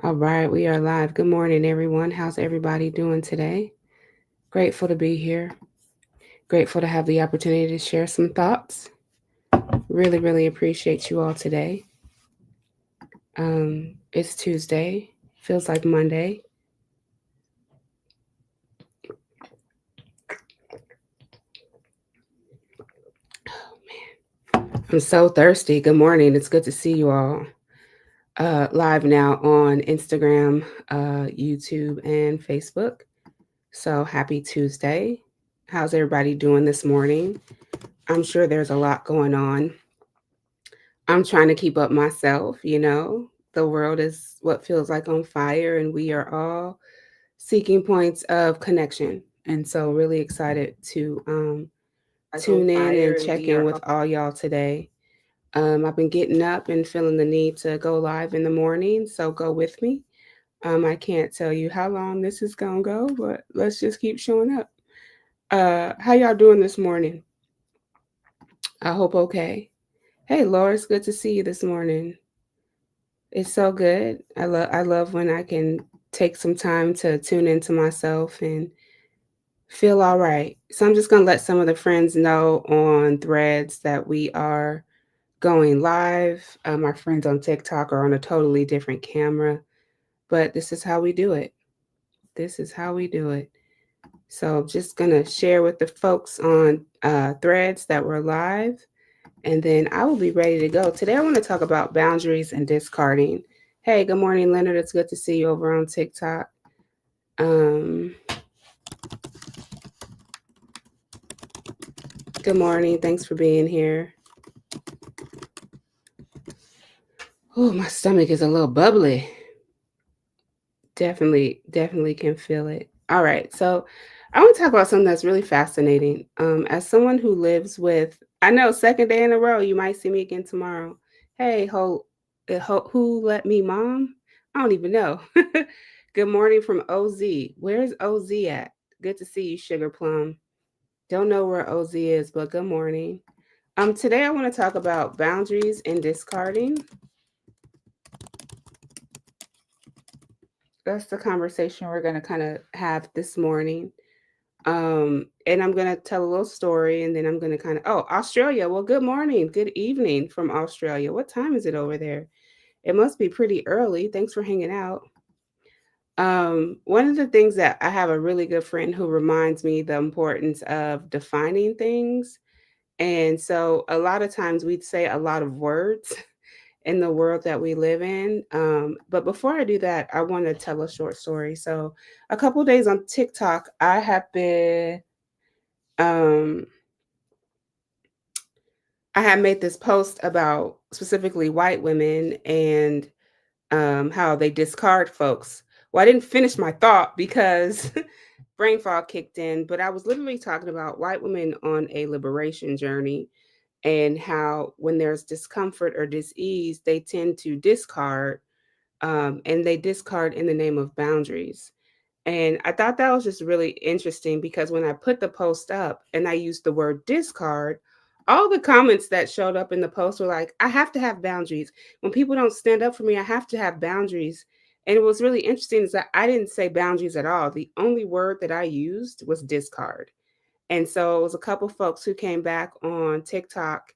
All right, we are live. Good morning, everyone. How's everybody doing today? Grateful to be here. Grateful to have the opportunity to share some thoughts. Really, really appreciate you all today. It's Tuesday. Feels like Monday. I'm so thirsty. Good morning. It's good to see you all. Live now on Instagram, YouTube, and Facebook. So happy Tuesday. How's everybody doing this morning? I'm sure there's a lot going on. I'm trying to keep up myself. The world is what feels like on fire, and we are all seeking points of connection. And so, really excited to tune in and check in with all y'all today. I've been getting up and feeling the need to go live in the morning, so go with me. I can't tell you how long this is gonna go, but let's just keep showing up. How y'all doing this morning? I hope okay. Hey, Laura, it's good to see you this morning. It's so good. I love when I can take some time to tune into myself and feel all right. So I'm just gonna let some of the friends know on threads that we are going live. My friends on TikTok are on a totally different camera, but this is how we do it. This is how we do it. So just gonna share with the folks on threads that we're live, and then I will be ready to go. Today I want to talk about boundaries and discarding. Hey, good morning, Leonard. It's good to see you over on TikTok. Um, Good morning. Thanks for being here. Oh, my stomach is a little bubbly. Definitely can feel it. All right. So I want to talk about something that's really fascinating. As someone who lives with, I know, second day in a row, you might see me again tomorrow. Hey, who let me mom? I don't even know. Good morning from OZ. Where's OZ at? Good to see you, Sugar Plum. Don't know where OZ is, but good morning. Today I want to talk about boundaries and discarding. That's the conversation we're going to kind of have this morning. And I'm going to tell a little story, and then I'm going to Australia. Well, good morning. Good evening from Australia. What time is it over there? It must be pretty early. Thanks for hanging out. One of the things that I have a really good friend who reminds me the importance of defining things. And so a lot of times we'd say a lot of words in the world that we live in. But before I do that, I want to tell a short story. So a couple days on TikTok, um, I had made this post about specifically white women and how they discard folks. Well, I didn't finish my thought because brain fog kicked in, but I was literally talking about white women on a liberation journey and how when there's discomfort or dis-ease, they tend to discard, and they discard in the name of boundaries. And I thought that was just really interesting because when I put the post up and I used the word discard, all the comments that showed up in the post were like, I have to have boundaries. When people don't stand up for me, I have to have boundaries. And it was really interesting is that I didn't say boundaries at all. The only word that I used was discard. And so it was a couple folks who came back on TikTok,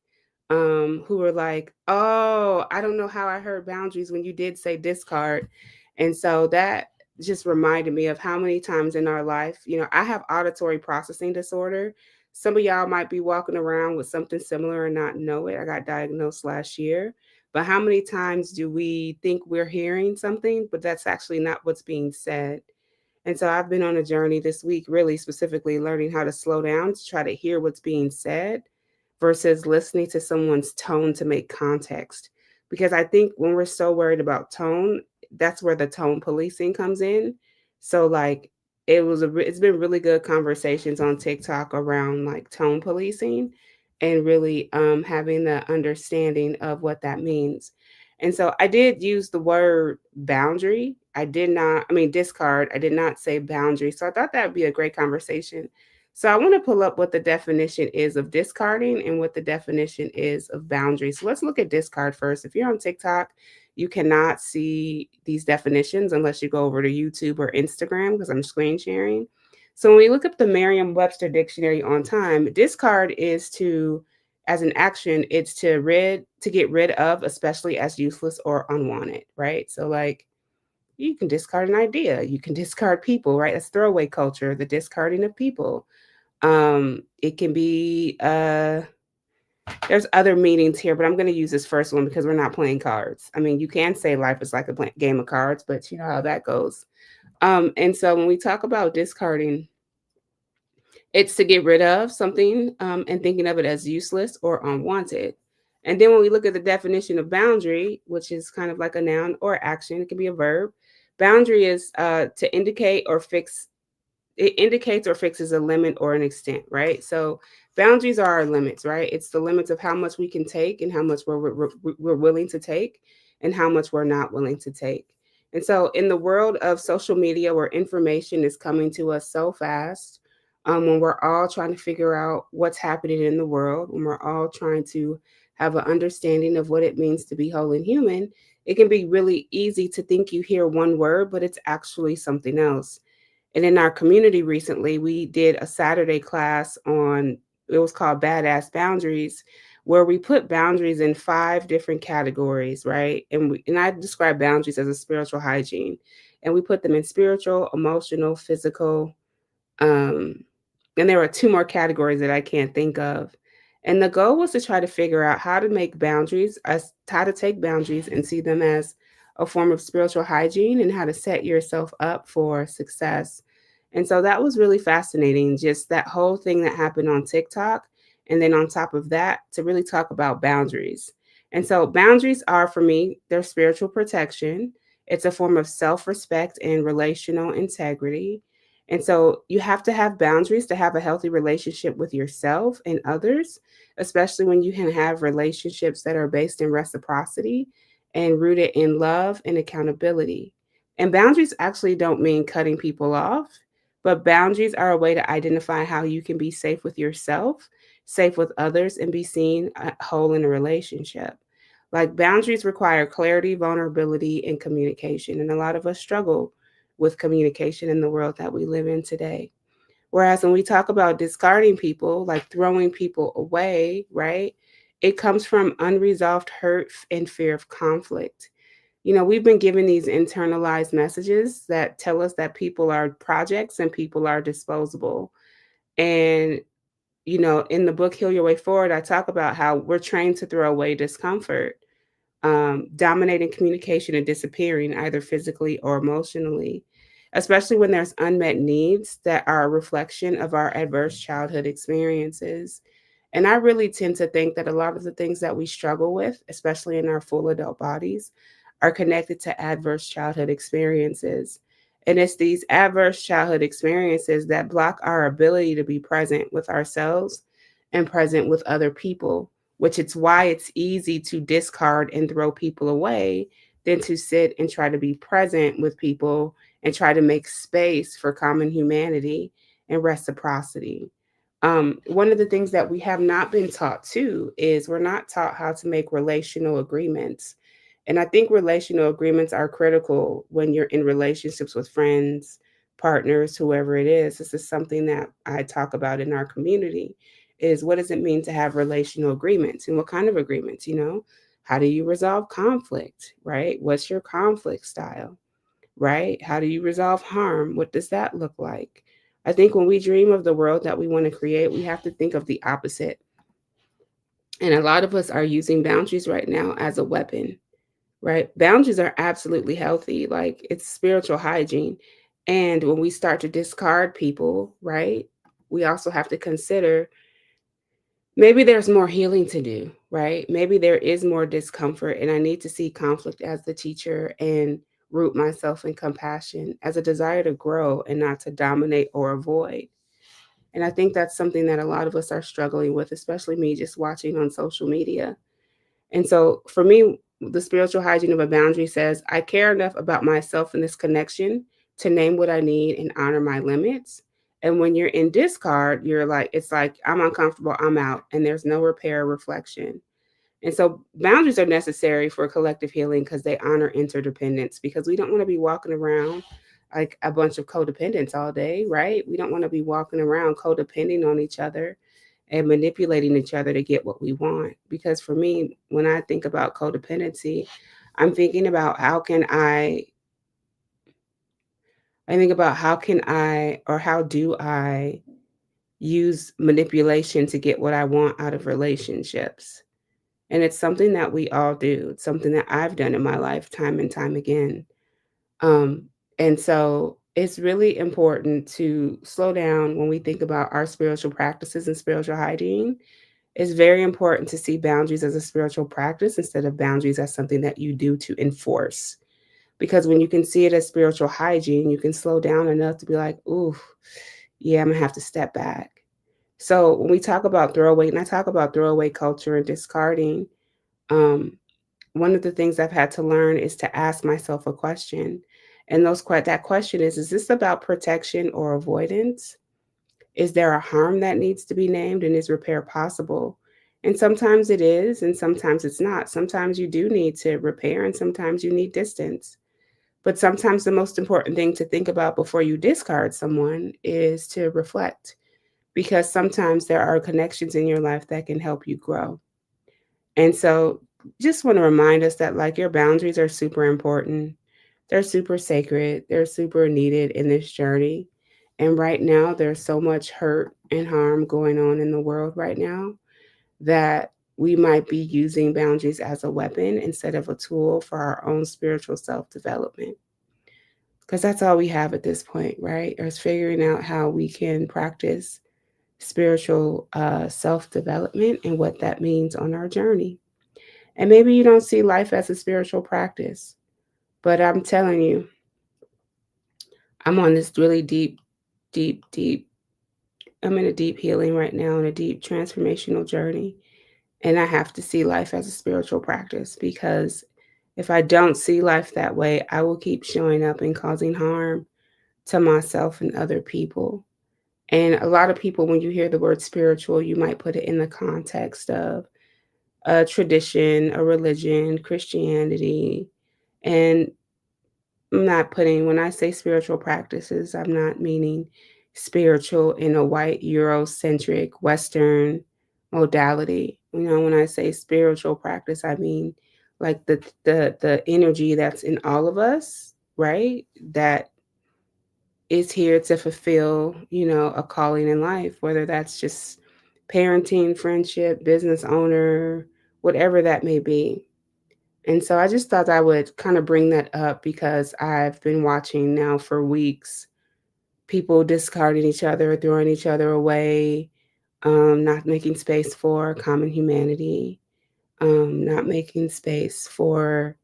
who were like, "Oh, I don't know how I heard boundaries when you did say discard." And so that just reminded me of how many times in our life, I have auditory processing disorder. Some of y'all might be walking around with something similar and not know it. I got diagnosed last year. But how many times do we think we're hearing something, but that's actually not what's being said? And so I've been on a journey this week, really specifically learning how to slow down to try to hear what's being said versus listening to someone's tone to make context. Because I think when we're so worried about tone, that's where the tone policing comes in. So like it's been really good conversations on TikTok around like tone policing and really having the understanding of what that means. And so I did use the word boundary. I did not, I mean, discard. I did not say boundary. So I thought that would be a great conversation. So I want to pull up what the definition is of discarding and what the definition is of boundary. So let's look at discard first. If you're on TikTok, You cannot see these definitions unless you go over to YouTube or Instagram because I'm screen sharing. So when we look up the Merriam-Webster dictionary on time, discard is to, as an action, it's to get rid of, especially as useless or unwanted, right? So like you can discard an idea, you can discard people, right? That's throwaway culture, the discarding of people. It can be there's other meanings here, but I'm going to use this first one because we're not playing cards. I mean, you can say life is like a game of cards, but you know how that goes. And so when we talk about discarding, it's to get rid of something and thinking of it as useless or unwanted. And then when we look at the definition of boundary, which is kind of like a noun or action, it can be a verb. Boundary is to indicate or fix, it indicates or fixes a limit or an extent, right? So boundaries are our limits, right? It's the limits of how much we can take and how much we're willing to take and how much we're not willing to take. And so in the world of social media where information is coming to us so fast, when we're all trying to figure out what's happening in the world, when we're all trying to have an understanding of what it means to be whole and human, it can be really easy to think you hear one word, but it's actually something else. And in our community recently, we did a Saturday class on, it was called Badass Boundaries, where we put boundaries in 5 different categories, right? And I describe boundaries as a spiritual hygiene. And we put them in spiritual, emotional, physical, um, and there were 2 more categories that I can't think of. And the goal was to try to figure out how to make boundaries, as how to take boundaries and see them as a form of spiritual hygiene and how to set yourself up for success. And so that was really fascinating, just that whole thing that happened on TikTok. And then on top of that, to really talk about boundaries. And so boundaries are for me, they're spiritual protection. It's a form of self respect and relational integrity. And so you have to have boundaries to have a healthy relationship with yourself and others, especially when you can have relationships that are based in reciprocity and rooted in love and accountability. And boundaries actually don't mean cutting people off, but boundaries are a way to identify how you can be safe with yourself, safe with others, and be seen whole in a relationship. Like boundaries require clarity, vulnerability, and communication. And a lot of us struggle with communication in the world that we live in today. Whereas when we talk about discarding people, like throwing people away, right? It comes from unresolved hurt and fear of conflict. You know, we've been given these internalized messages that tell us that people are projects and people are disposable. And, you know, in the book Heal Your Way Forward, I talk about how we're trained to throw away discomfort, dominating communication and disappearing either physically or emotionally, especially when there's unmet needs that are a reflection of our adverse childhood experiences. And I really tend to think that a lot of the things that we struggle with, especially in our full adult bodies, are connected to adverse childhood experiences. And it's these adverse childhood experiences that block our ability to be present with ourselves and present with other people, which it's why it's easy to discard and throw people away than to sit and try to be present with people and try to make space for common humanity and reciprocity. One of the things that we have not been taught too is we're not taught how to make relational agreements. And I think relational agreements are critical when you're in relationships with friends, partners, whoever it is. This is something that I talk about in our community is what does it mean to have relational agreements and what kind of agreements, you know? How do you resolve conflict, right? What's your conflict style, right? How do you resolve harm? What does that look like? I think when we dream of the world that we want to create, we have to think of the opposite. And a lot of us are using boundaries right now as a weapon, right? Boundaries are absolutely healthy, like it's spiritual hygiene. And when we start to discard people, right, we also have to consider maybe there's more healing to do, right? Maybe there is more discomfort, and I need to see conflict as the teacher and root myself in compassion as a desire to grow and not to dominate or avoid. And I think that's something that a lot of us are struggling with, especially me just watching on social media. And so for me, the spiritual hygiene of a boundary says, I care enough about myself in this connection to name what I need and honor my limits. And when you're in discard, you're like, it's like, I'm uncomfortable, I'm out, and there's no repair or reflection. And so boundaries are necessary for collective healing because they honor interdependence, because we don't want to be walking around like a bunch of codependents all day, right? We don't want to be walking around codepending on each other and manipulating each other to get what we want. Because for me, when I think about codependency, I'm thinking about I think about how can I, or how do I use manipulation to get what I want out of relationships. And it's something that we all do. It's something that I've done in my life time and time again. Um, and so it's really important to slow down when we think about our spiritual practices and spiritual hygiene. It's very important to see boundaries as a spiritual practice instead of boundaries as something that you do to enforce. Because when you can see it as spiritual hygiene, you can slow down enough to be like, ooh, yeah, I'm gonna have to step back. So when we talk about throwaway, and I talk about throwaway culture and discarding, um, one of the things I've had to learn is to ask myself a question. And that question is this about protection or avoidance? Is there a harm that needs to be named, and is repair possible? And sometimes it is, and sometimes it's not. Sometimes you do need to repair, and sometimes you need distance. But sometimes the most important thing to think about before you discard someone is to reflect, because sometimes there are connections in your life that can help you grow. And so just want to remind us that like your boundaries are super important. They're super sacred. They're super needed in this journey. And right now there's so much hurt and harm going on in the world right now that we might be using boundaries as a weapon instead of a tool for our own spiritual self-development. Because that's all we have at this point, right? Is figuring out how we can practice spiritual self development and what that means on our journey. And maybe you don't see life as a spiritual practice, but I'm telling you, I'm on this really deep, I'm in a deep healing right now, in a deep transformational journey. And I have to see life as a spiritual practice, because if I don't see life that way, I will keep showing up and causing harm to myself and other people. And a lot of people, when you hear the word spiritual, you might put it in the context of a tradition, a religion, Christianity. And I'm not putting, when I say spiritual practices, I'm not meaning spiritual in a white Eurocentric Western modality. You know, when I say spiritual practice, I mean like the energy that's in all of us, right? That is here to fulfill, you know, a calling in life, whether that's just parenting, friendship, business owner, whatever that may be. And so I just thought I would kind of bring that up because I've been watching now for weeks people discarding each other, throwing each other away, not making space for common humanity, not making space for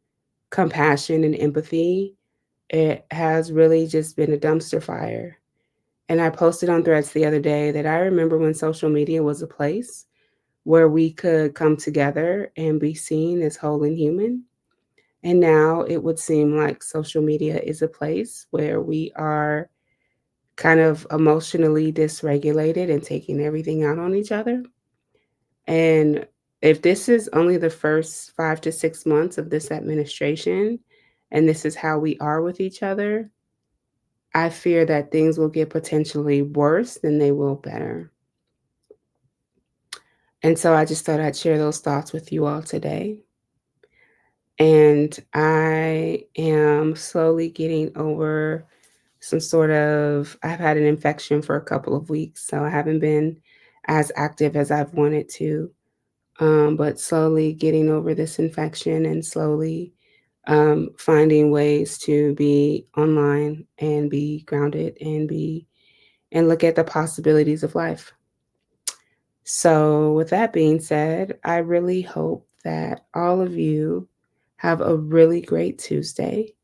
compassion and empathy. It has really just been a dumpster fire. And I posted on Threads the other day that I remember when social media was a place where we could come together and be seen as whole and human. And now it would seem like social media is a place where we are kind of emotionally dysregulated and taking everything out on each other. And if this is only the first 5 to 6 months of this administration, and this is how we are with each other, I fear that things will get potentially worse than they will better. And so I just thought I'd share those thoughts with you all today. And I am slowly getting over I've had an infection for a couple of weeks, so I haven't been as active as I've wanted to. But slowly getting over this infection and slowly finding ways to be online and be grounded and look at the possibilities of life. So, with that being said, I really hope that all of you have a really great Tuesday.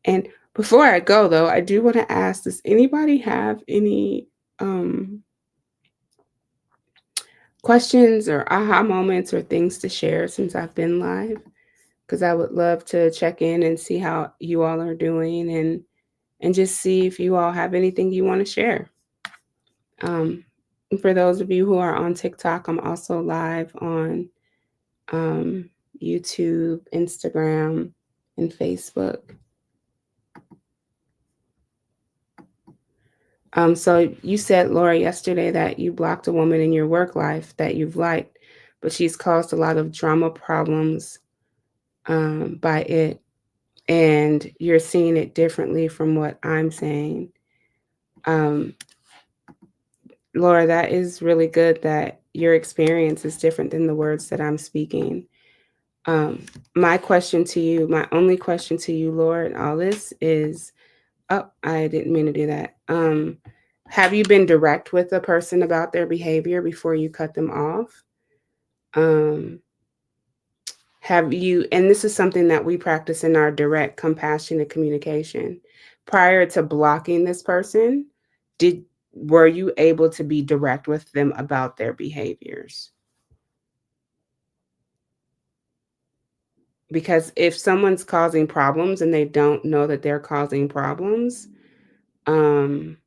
And before I go, though, I do want to ask, does anybody have any questions or aha moments or things to share since I've been live? Because I would love to check in and see how you all are doing, and just see if you all have anything you want to share. Um, for those of you who are on TikTok, I'm also live on YouTube, Instagram, and Facebook. So you said, Laura, yesterday that you blocked a woman in your work life that you've liked, but she's caused a lot of drama problems by it, and you're seeing it differently from what I'm saying. Um, Laura, that is really good that your experience is different than the words that I'm speaking. Um, my question to you, my only question to you, Laura, in all this is, oh, I didn't mean to do that. Have you been direct with a person about their behavior before you cut them off? Um, have you, and this is something that we practice in our direct, compassionate communication. Prior to blocking this person, did were you able to be direct with them about their behaviors? Because if someone's causing problems and they don't know that they're causing problems, um,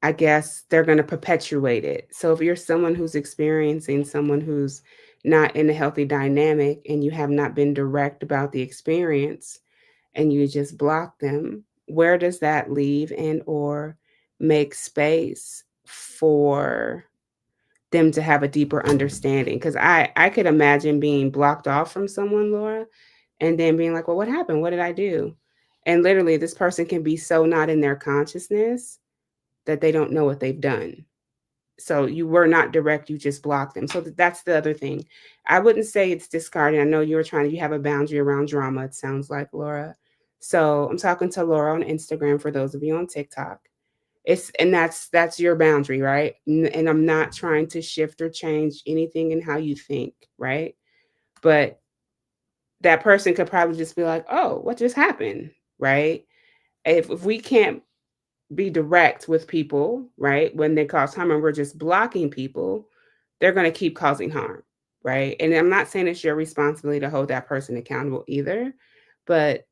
I guess they're going to perpetuate it. So if you're someone who's experiencing someone who's not in a healthy dynamic and you have not been direct about the experience and you just block them, where does that leave and or make space for them to have a deeper understanding? Because I could imagine being blocked off from someone, Laura, and then being like, well, what happened? What did I do? And literally, this person can be so not in their consciousness that they don't know what they've done. So you were not direct, you just blocked them. So that's the other thing. I wouldn't say it's discarding. I know you have a boundary around drama, it sounds like, Laura. So I'm talking to Laura on Instagram for those of you on TikTok. And that's your boundary, right? And I'm not trying to shift or change anything in how you think, right? But that person could probably just be like, oh, what just happened? Right? If we can't be direct with people, right? When they cause harm and we're just blocking people, they're going to keep causing harm, right? And I'm not saying it's your responsibility to hold that person accountable either, but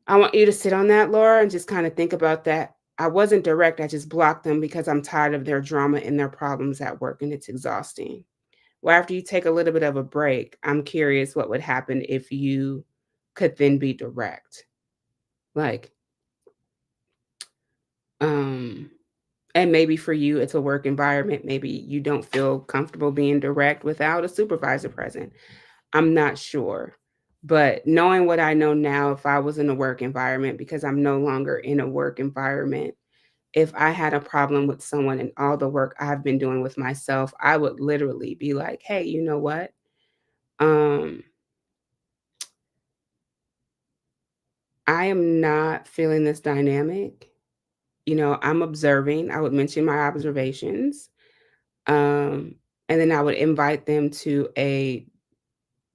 I want you to sit on that, Laura, and just kind of think about that. I wasn't direct, I just blocked them because I'm tired of their drama and their problems at work and it's exhausting. Well, after you take a little bit of a break, I'm curious what would happen if you could then be direct. Like, um, and maybe for you, it's a work environment. Maybe you don't feel comfortable being direct without a supervisor present. I'm not sure. But knowing what I know now, if I was in a work environment, because I'm no longer in a work environment, if I had a problem with someone and all the work I've been doing with myself, I would literally be like, hey, you know what? Um, I am not feeling this dynamic. I'm observing. I would mention my observations. Um, and then I would invite them to a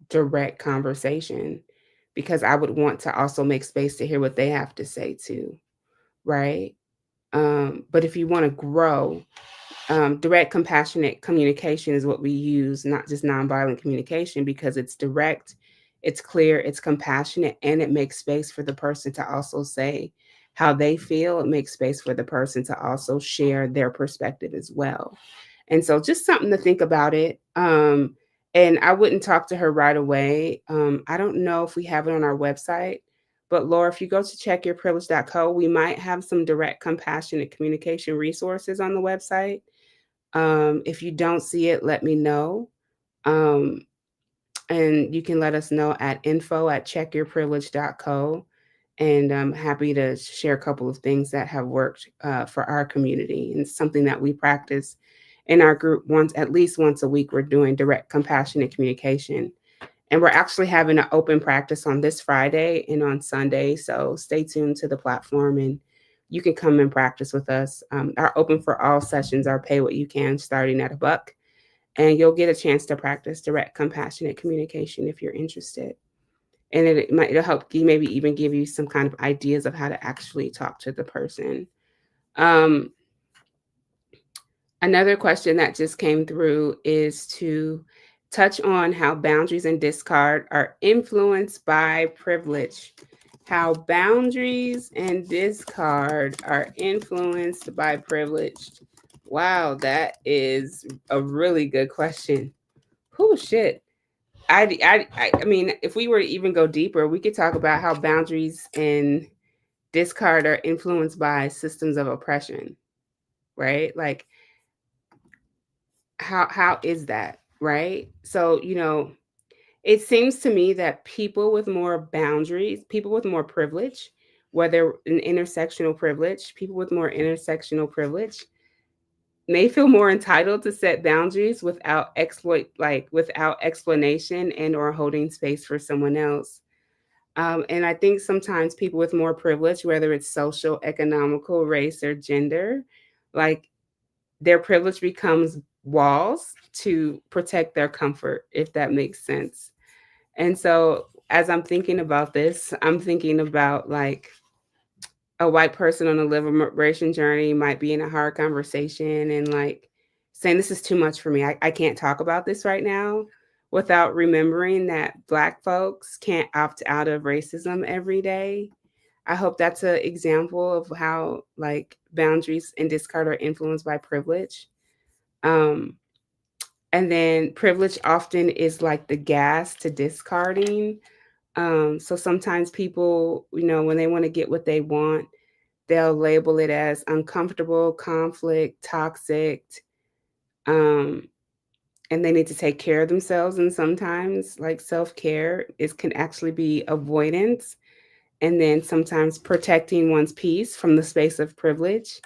direct conversation because I would want to also make space to hear what they have to say too, right? But if you want to grow, direct, compassionate communication is what we use, not just nonviolent communication, because it's direct, it's clear, it's compassionate, and it makes space for the person to also say how they feel. It makes space for the person to also share their perspective as well. And so just something to think about it. And I wouldn't talk to her right away. I don't know if we have it on our website, but Laura, if you go to checkyourprivilege.co, we might have some direct compassionate communication resources on the website. If you don't see it, let me know. Um, and you can let us know at info@checkyourprivilege.co. And I'm happy to share a couple of things that have worked for our community and something that we practice in our group at least once a week. We're doing direct compassionate communication. And we're actually having an open practice on this Friday and on Sunday. So stay tuned to the platform and you can come and practice with us. Our open for all sessions are pay what you can starting at $1. And you'll get a chance to practice direct compassionate communication if you're interested. And it'll help you, maybe even give you some kind of ideas of how to actually talk to the person. Um, Another question that just came through is to touch on how boundaries and discard are influenced by privilege. How boundaries and discard are influenced by privilege. Wow, that is a really good question. Oh shit. I mean, if we were to even go deeper, we could talk about how boundaries and discard are influenced by systems of oppression, right? Like how is that, right? So, it seems to me that people with more boundaries, people with more privilege, whether an intersectional privilege, people with more intersectional privilege may feel more entitled to set boundaries without explanation and or holding space for someone else. And I think sometimes people with more privilege, whether it's social, economical, race, or gender, like their privilege becomes walls to protect their comfort, if that makes sense. And so as I'm thinking about this, I'm thinking about like a white person on a liberation journey might be in a hard conversation and like saying, this is too much for me. I can't talk about this right now without remembering that Black folks can't opt out of racism every day. I hope that's an example of how like boundaries and discard are influenced by privilege. Um, and then privilege often is like the gas to discarding. So sometimes people, when they want to get what they want, they'll label it as uncomfortable, conflict, toxic, um, and they need to take care of themselves. And sometimes, like self care, is can actually be avoidance. And then sometimes protecting one's peace from the space of privilege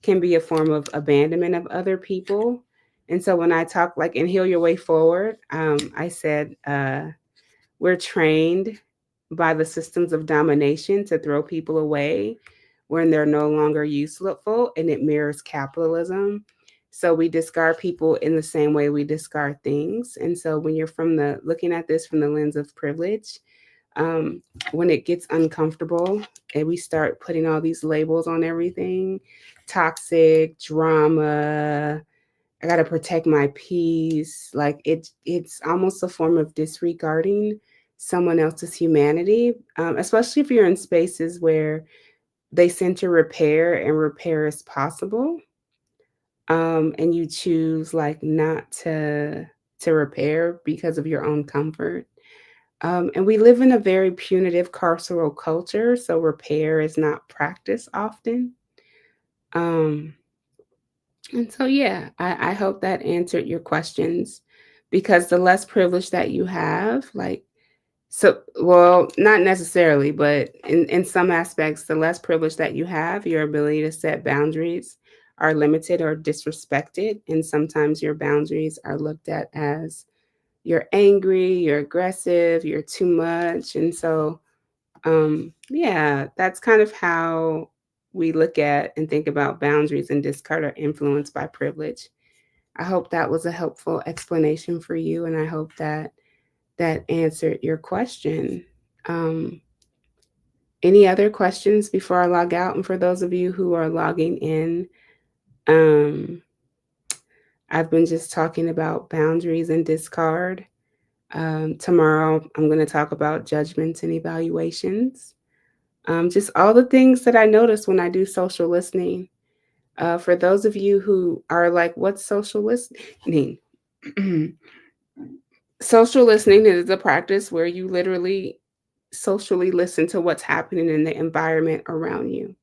can be a form of abandonment of other people. And so when I talk like in Heal Your Way Forward, I said we're trained by the systems of domination to throw people away when they're no longer useful, and it mirrors capitalism. So we discard people in the same way we discard things. And so when you're from the looking at this from the lens of privilege, um, when it gets uncomfortable and we start putting all these labels on everything, toxic, drama, I gotta protect my peace. Like it's almost a form of disregarding someone else's humanity, especially if you're in spaces where they center repair and repair is possible, and you choose like not to repair because of your own comfort. And we live in a very punitive carceral culture, so repair is not practiced often. Um, And so, yeah, I hope that answered your questions because the less privilege that you have, well, not necessarily, but in some aspects, the less privilege that you have, your ability to set boundaries are limited or disrespected. And sometimes your boundaries are looked at as you're angry, you're aggressive, you're too much. And so, yeah, that's kind of how we look at and think about boundaries and discard are influenced by privilege. I hope that was a helpful explanation for you, and I hope that that answered your question. Um, any other questions before I log out? And for those of you who are logging in, um, I've been just talking about boundaries and discard. Tomorrow, I'm going to talk about judgments and evaluations. Just all the things that I notice when I do social listening. For those of you who are like, what's social listening? Social listening is a practice where you literally socially listen to what's happening in the environment around you.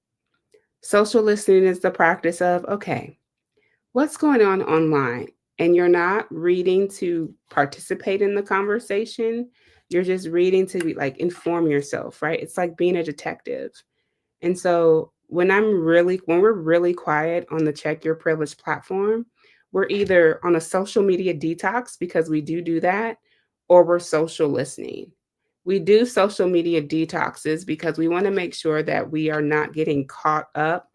Social listening is the practice of, okay, what's going on online? And you're not reading to participate in the conversation. You're just reading to be like inform yourself, right? It's like being a detective. And so when we're really quiet on the Check Your Privilege platform, we're either on a social media detox because we do that, or we're social listening. We do social media detoxes because we want to make sure that we are not getting caught up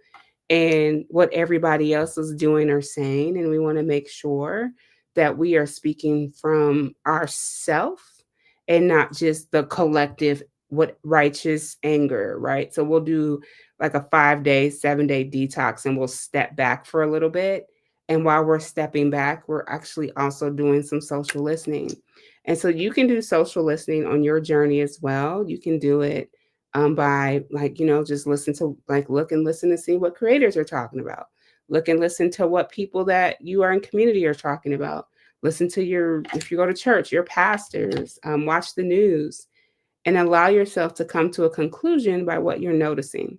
in what everybody else is doing or saying. And we want to make sure that we are speaking from ourself and not just the collective what righteous anger, right? So we'll do like a 5 day, 7 day detox and we'll step back for a little bit. And while we're stepping back, we're actually also doing some social listening. And so you can do social listening on your journey as well. You can do it by like, just listen to like look and listen to see what creators are talking about. Look and listen to what people that you are in community are talking about. Listen to if you go to church, your pastors, watch the news, and allow yourself to come to a conclusion by what you're noticing.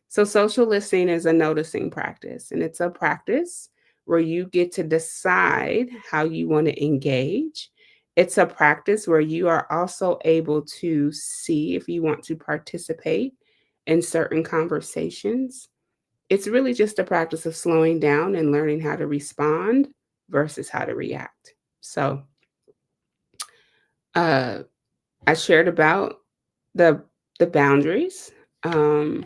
So, social listening is a noticing practice, and it's a practice where you get to decide how you want to engage. It's a practice where you are also able to see if you want to participate in certain conversations. It's really just a practice of slowing down and learning how to respond versus how to react. So, uh, I shared about the the boundaries. Um,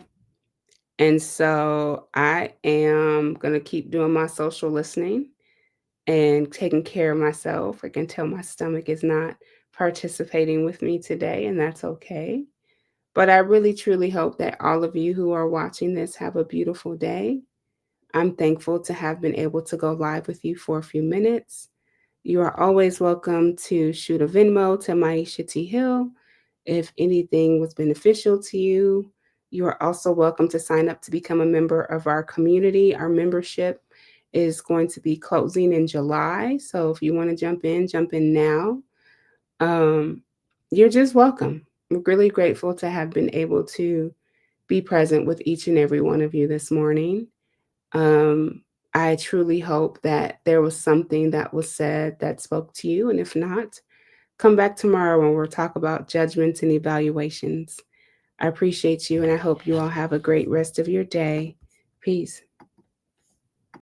and so I am gonna keep doing my social listening and taking care of myself. I can tell my stomach is not participating with me today, and that's okay. But I really truly hope that all of you who are watching this have a beautiful day. I'm thankful to have been able to go live with you for a few minutes. You are always welcome to shoot a Venmo to Maisha T. Hill. If anything was beneficial to you, you are also welcome to sign up to become a member of our community. Our membership is going to be closing in July. So if you want to jump in now. Um, you're just welcome. I'm really grateful to have been able to be present with each and every one of you this morning. Um, I truly hope that there was something that was said that spoke to you. And if not, come back tomorrow when we'll talk about judgments and evaluations. I appreciate you and I hope you all have a great rest of your day. Peace.